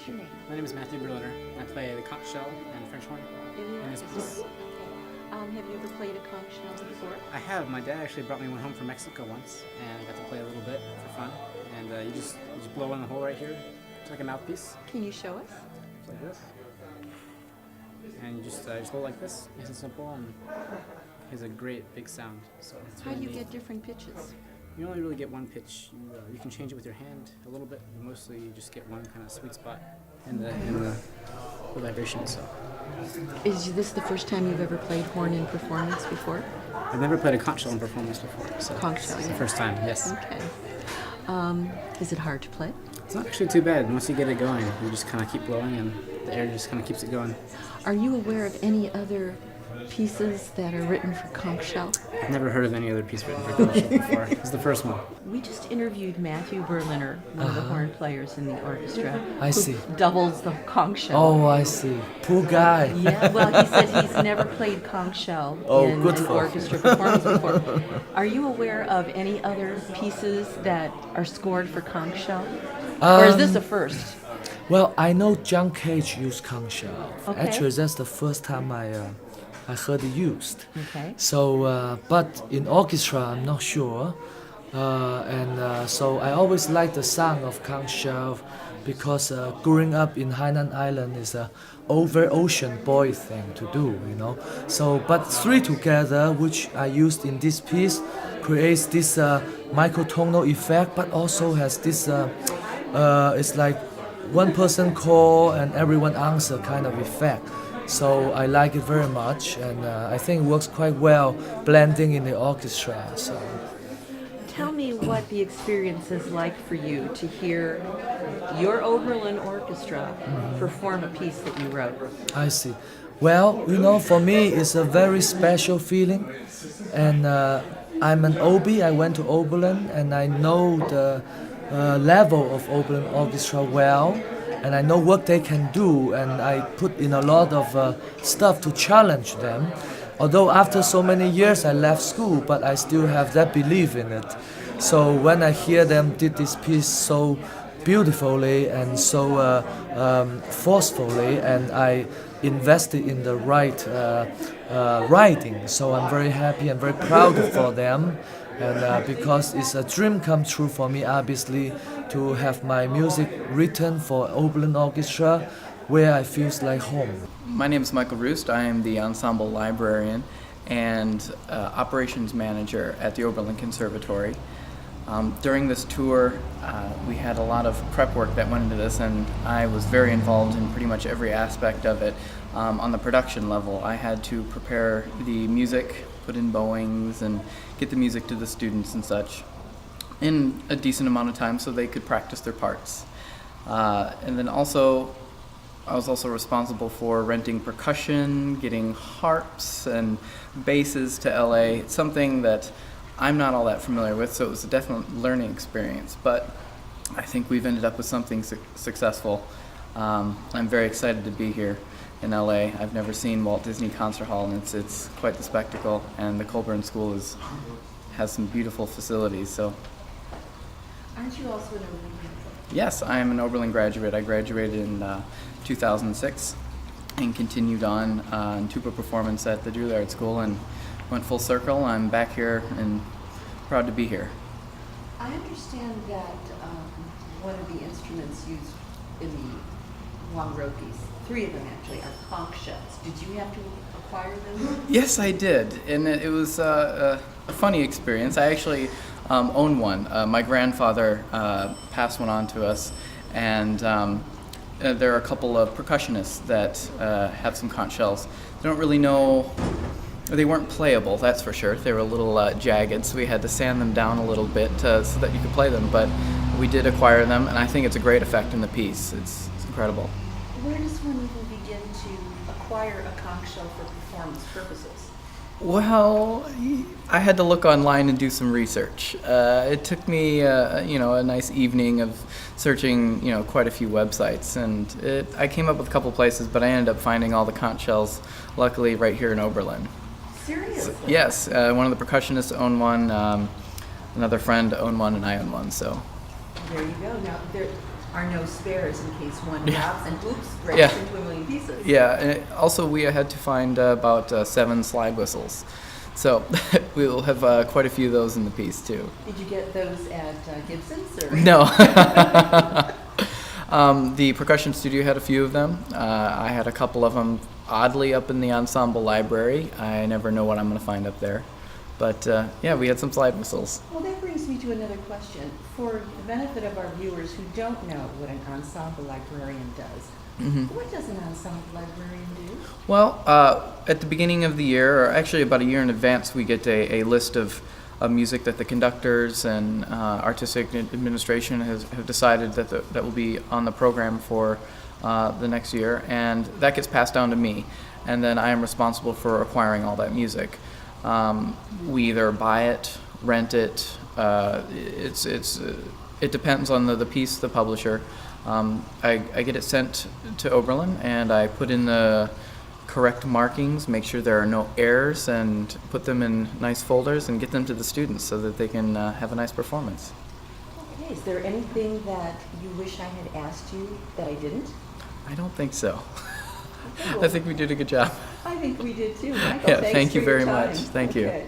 is your name? My name is Matthew Berliner. I play the conch shell and French horn in this piece. Okay. Have you ever played a conch shell before? I have. My dad actually brought me one home from Mexico once, and I got to play a little bit for fun. And you just blow in the hole right here. It's like a mouthpiece. Can you show us? It's like this. And you just hold like this, nice and simple, and it has a great big sound. So it's How really do you neat. get different pitches? You only really get one pitch. You can change it with your hand a little bit, but mostly you just get one kind of sweet spot in the vibration. So Is this the first time you've ever played horn in performance before? I've never played a conch shell in performance before. So Conch shell, it's yeah. the first time. Yes. Okay. Is it hard to play? It's not actually too bad. Once you get it going, you just kind of keep blowing, and the air just kind of keeps it going. Are you aware of any other pieces that are written for conch shell? I've never heard of any other piece written for conch shell before. It's the first one. We just interviewed Matthew Berliner, one of the horn players in the orchestra. I who see. Doubles the conch shell. Oh, I see. Poor guy. Yeah, well, he said he's never played conch shell in good an for him. orchestra performance before. Are you aware of any other pieces that are scored for conch shell? Or is this a first? Well, I know John Cage used conch shell. Okay. Actually, that's the first time I heard it used. Okay. So, but in orchestra, I'm not sure. So I always like the sound of conch shell because growing up in Hainan Island is a over ocean boy thing to do, you know. So, but three together, which I used in this piece, creates this microtonal effect, but also has this. It's like one person call and everyone answer kind of effect. So I like it very much, and I think it works quite well blending in the orchestra. So. Tell me what the experience is like for you to hear your Oberlin Orchestra perform a piece that you wrote. I see. Well, you know, for me, it's a very special feeling, and I'm an OB. I went to Oberlin, and I know the level of Oberlin Orchestra well, and I know what they can do, and I put in a lot of stuff to challenge them. Although after so many years I left school, but I still have that belief in it. So when I hear them did this piece so beautifully and so forcefully, and I invested in the right writing, so I'm very happy and very proud for them. And because it's a dream come true for me, obviously, to have my music written for Oberlin Orchestra, where I feel like home. My name is Michael Roost. I am the ensemble librarian and operations manager at the Oberlin Conservatory. During this tour, we had a lot of prep work that went into this, and I was very involved in pretty much every aspect of it. On the production level, I had to prepare the music, put in bowings, and get the music to the students and such in a decent amount of time so they could practice their parts. And then also, I was also responsible for renting percussion, getting harps and basses to LA. It's something that I'm not all that familiar with, so it was a definite learning experience. But I think we've ended up with something successful. I'm very excited to be here in LA. I've never seen Walt Disney Concert Hall, and it's quite the spectacle. And the Colburn School has some beautiful facilities. So. Aren't you also an Oberlin graduate? Yes, I am an Oberlin graduate. I graduated in 2006 and continued on in tuba performance at the Juilliard School and went full circle. I'm back here and proud to be here. I understand that one of the instruments used in the Wang Ro piece, three of them actually, are conch shells. Did you have to acquire them? Yes, I did, and it was a funny experience. I actually own one. My grandfather passed one on to us, and there are a couple of percussionists that have some conch shells. They don't really know, or they weren't playable, that's for sure. They were a little jagged, so we had to sand them down a little bit so that you could play them, but we did acquire them, and I think it's a great effect in the piece. It's incredible. Where does one even begin to acquire a conch shell for performance purposes? Well, I had to look online and do some research. It took me, a nice evening of searching, quite a few websites, and I came up with a couple places, but I ended up finding all the conch shells, luckily, right here in Oberlin. Seriously? Yes, one of the percussionists owned one, another friend owned one, and I own one. So. There you go. Now, are no spares in case one drops and oops, breaks Yeah. into a million pieces. Yeah, and also we had to find about 7 slide whistles. So we'll have quite a few of those in the piece too. Did you get those at Gibson's? Or? No. The percussion studio had a few of them. I had a couple of them oddly up in the ensemble library. I never know what I'm going to find up there. But yeah, we had some slide whistles. Well, that brings me to another question. For the benefit of our viewers who don't know what an ensemble librarian does, what does an ensemble librarian do? Well, at the beginning of the year, or actually about a year in advance, we get a list of music that the conductors and artistic administration have decided that will be on the program for the next year, and that gets passed down to me, and then I am responsible for acquiring all that music. We either buy it, rent it. It depends on the piece, the publisher. I get it sent to Oberlin, and I put in the correct markings, make sure there are no errors, and put them in nice folders and get them to the students so that they can have a nice performance. Okay, is there anything that you wish I had asked you that I didn't? I don't think so. Okay, well, I think we did a good job. I think we did too, Michael. Yeah, Thanks thank you for your very much. time. Thank you. Okay.